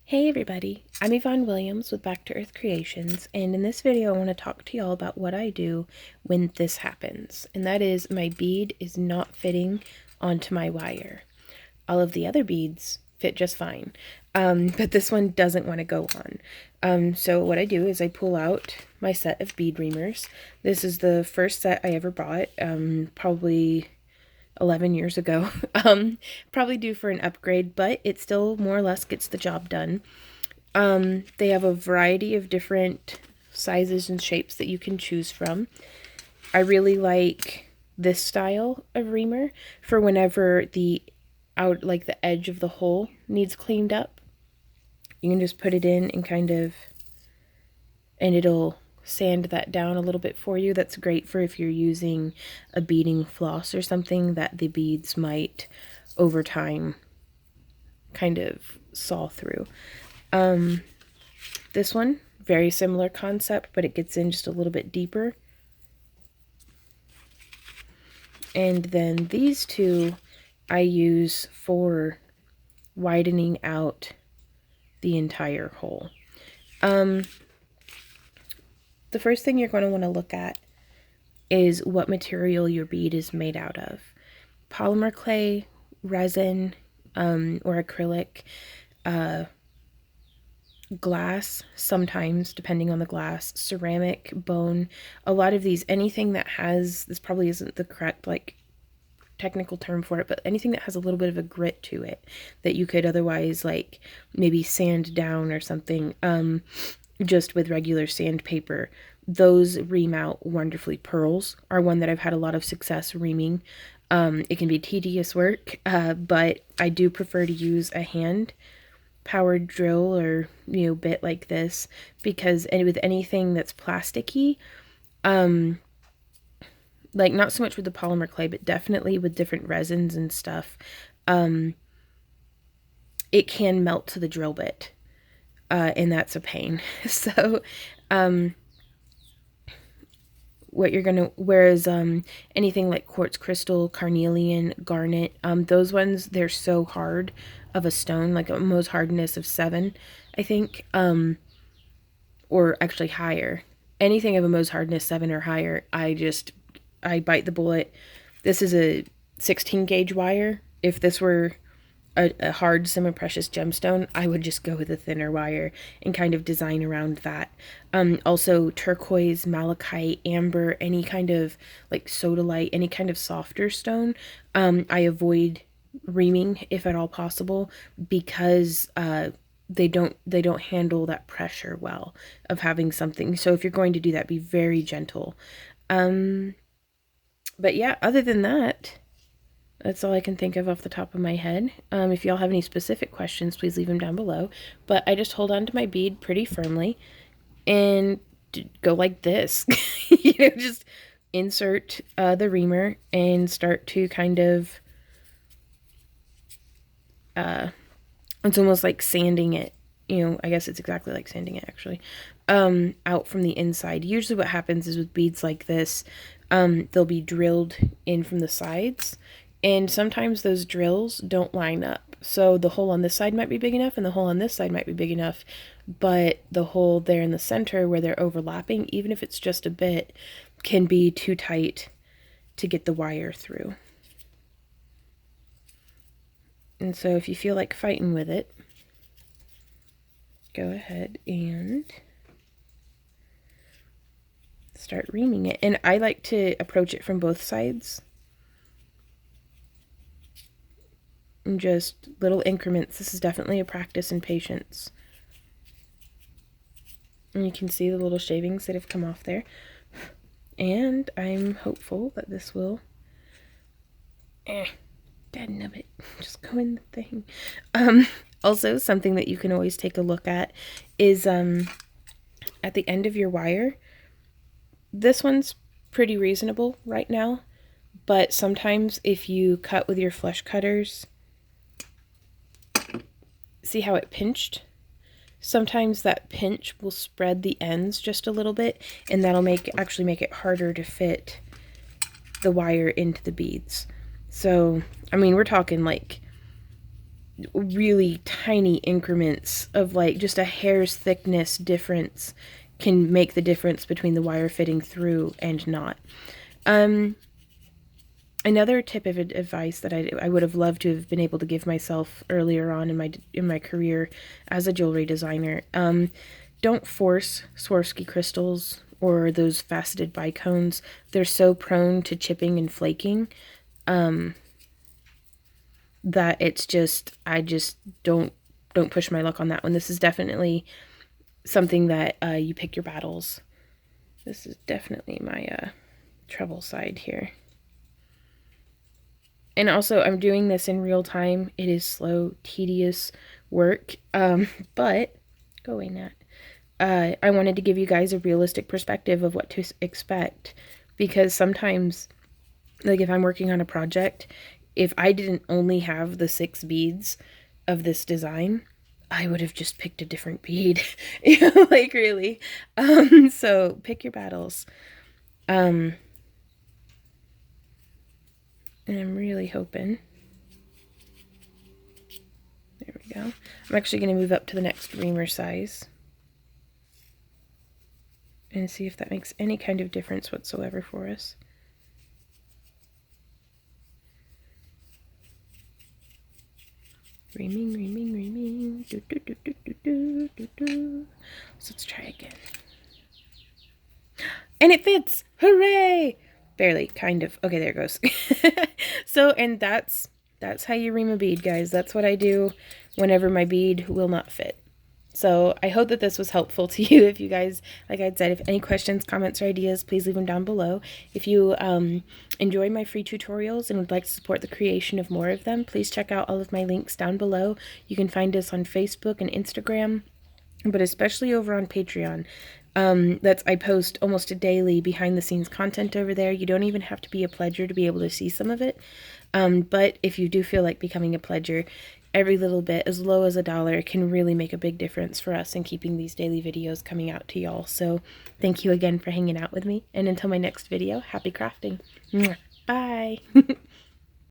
Hey everybody, I'm Yvonne Williams with Back to Earth Creations, and in this video I want to talk to y'all about what I do when this happens, and that is my bead is not fitting onto my wire. All of the other beads fit just fine, but this one doesn't want to go on. So what I do is I pull out my set of bead reamers. This is the first set I ever bought, probably 11 years ago. Probably due for an upgrade, but it still more or less gets the job done. They have a variety of different sizes and shapes that you can choose from. I really like this style of reamer for whenever the edge of the hole needs cleaned up. You can just put it in and it'll sand that down a little bit for you. That's great for if you're using a beading floss or something that the beads might over time kind of saw through. This one, very similar concept, but it gets in just a little bit deeper. And then these two I use for widening out the entire hole. The first thing you're going to want to look at is what material your bead is made out of. Polymer clay, resin, or acrylic, glass, sometimes, depending on the glass, ceramic, bone. A lot of these, anything that has, this probably isn't the correct, technical term for it, but anything that has a little bit of a grit to it that you could otherwise, maybe sand down or something, just with regular sandpaper, those ream out wonderfully. Pearls are one that I've had a lot of success reaming. It can be tedious work, but I do prefer to use a hand powered drill or bit like this, because with anything that's plasticky, not so much with the polymer clay, but definitely with different resins and stuff, it can melt to the drill bit. And that's a pain. So, whereas anything like quartz crystal, carnelian, garnet, those ones, they're so hard of a stone, like a Mohs hardness of 7, I think, or actually higher. Anything of a Mohs hardness 7 or higher, I bite the bullet. This is a 16 gauge wire. If this were a hard semi-precious gemstone, I would just go with a thinner wire and kind of design around that. Also turquoise, malachite, amber, any kind of sodalite, any kind of softer stone, I avoid reaming if at all possible, because they don't handle that pressure well of having something. So if you're going to do that, be very gentle. But yeah, other than that, that's all I can think of off the top of my head. If y'all have any specific questions, please leave them down below. But I just hold on to my bead pretty firmly and go like this. Just insert the reamer and start to kind of, it's almost like sanding it. I guess it's exactly like sanding it, actually, out from the inside. Usually what happens is with beads like this, they'll be drilled in from the sides. And sometimes those drills don't line up. So the hole on this side might be big enough and the hole on this side might be big enough, but the hole there in the center where they're overlapping, even if it's just a bit, can be too tight to get the wire through. And so if you feel like fighting with it, go ahead and start reaming it. And I like to approach it from both sides. Just little increments. This is definitely a practice in patience. And you can see the little shavings that have come off there. And I'm hopeful that this will dadnabbit, just go in the thing. Also, something that you can always take a look at is at the end of your wire. This one's pretty reasonable right now, but sometimes if you cut with your flush cutters, see how it pinched? Sometimes that pinch will spread the ends just a little bit, and that'll actually make it harder to fit the wire into the beads. So, I mean, we're talking really tiny increments of like just a hair's thickness difference can make the difference between the wire fitting through and not. Another tip of advice that I would have loved to have been able to give myself earlier on in my career as a jewelry designer, don't force Swarovski crystals or those faceted bicones. They're so prone to chipping and flaking that it's just, I just don't push my luck on that one. This is definitely something that you pick your battles. This is definitely my treble side here. And also, I'm doing this in real time. It is slow, tedious work, but go away, Nat. I wanted to give you guys a realistic perspective of what to expect, because sometimes, like if I'm working on a project, if I didn't only have the 6 beads of this design, I would have just picked a different bead. Like really. So pick your battles. And I'm really hoping. There we go. I'm actually going to move up to the next reamer size and see if that makes any kind of difference whatsoever for us. Reaming, reaming, reaming. Do, do, do, do, do, do, do, do. So let's try again. And it fits! Hooray! Barely, kind of. Okay, there it goes. So, and that's how you ream a bead, guys. That's what I do whenever my bead will not fit. So I hope that this was helpful to you. If you guys, like I said, if any questions, comments, or ideas, please leave them down below. If you enjoy my free tutorials and would like to support the creation of more of them, please check out all of my links down below. You can find us on Facebook and Instagram, but especially over on Patreon. I post almost daily behind the scenes content over there. You don't even have to be a pledger to be able to see some of it. But if you do feel like becoming a pledger, every little bit, as low as $1, can really make a big difference for us in keeping these daily videos coming out to y'all. So thank you again for hanging out with me. And until my next video, happy crafting. Bye.